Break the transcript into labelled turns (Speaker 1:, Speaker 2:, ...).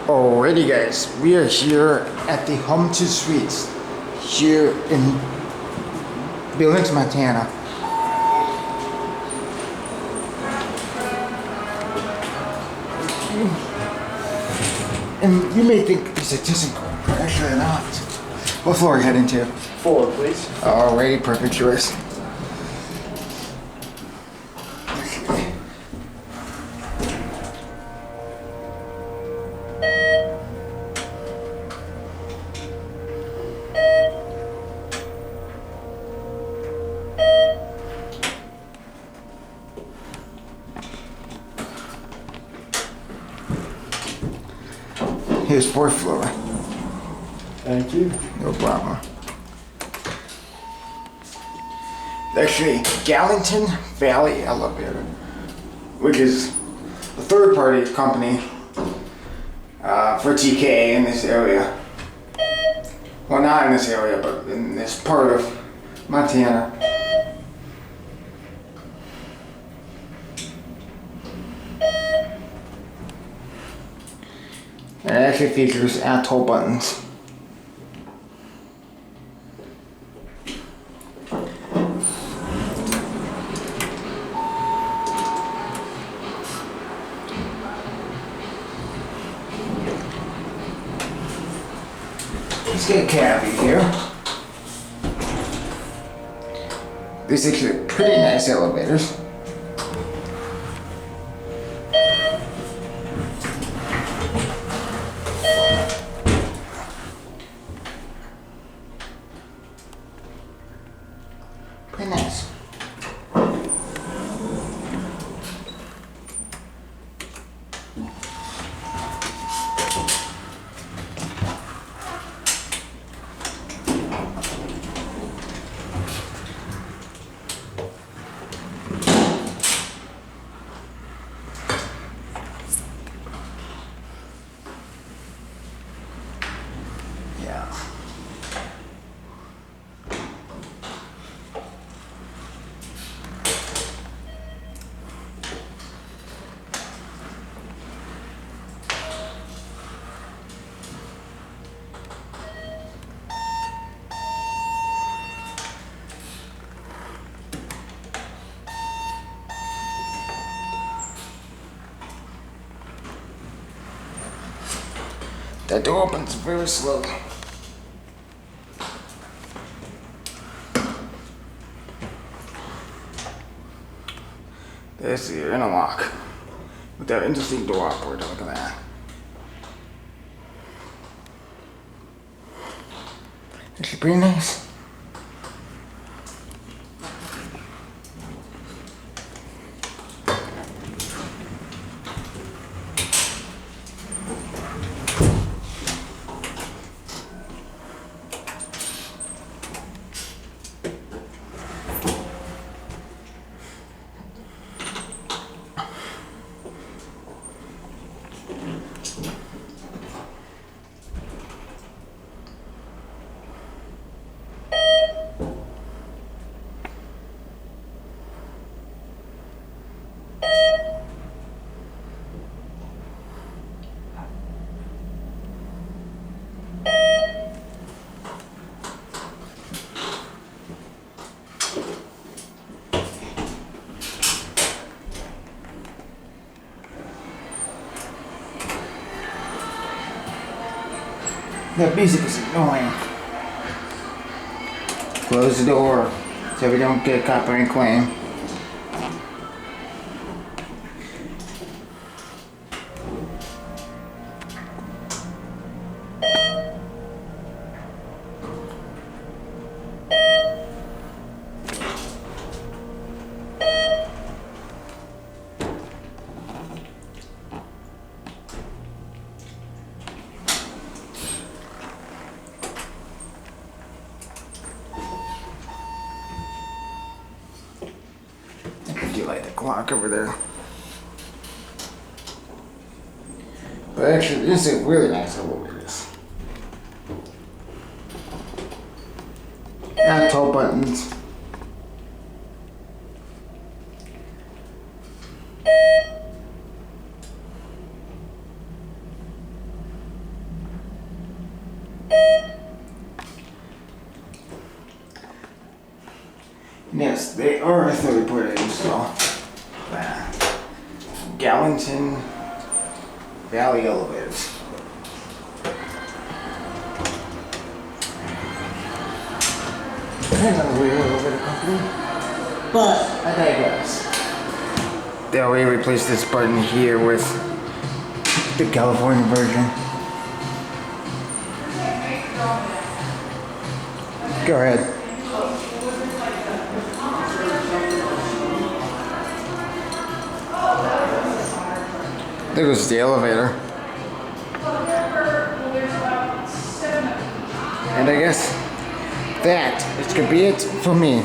Speaker 1: Alrighty guys, we are here at the Home2 Suites here in Billings, Montana. And you may think these are ThyssenKrupp, but actually they're not. What floor are you heading to?
Speaker 2: 4, please.
Speaker 1: Alrighty, perfect choice. Here's 4th floor.
Speaker 2: Thank you.
Speaker 1: No problem. It's actually Gallatin Valley Elevator, which is a third-party company for TK in this area. Well, not in this area, but in this part of Montana. And it actually features Atoll buttons. Let's get a cavity here. These are actually pretty nice elevators. Pretty nice. Yeah. That door opens very slowly. There's the interlock with that interesting door upward. Look at that. Actually pretty nice. That music is annoying. Close the door so we don't get a copyright claim. You like the clock over there. But actually, this is a really nice elevators. Atoll buttons. Yes, they are a third party, so. Gallatin Valley Elevators. Kind of weird elevator company, but I digress. That way, replace this button here with the California version. Go ahead. There goes the elevator. And I guess that is gonna be it for me.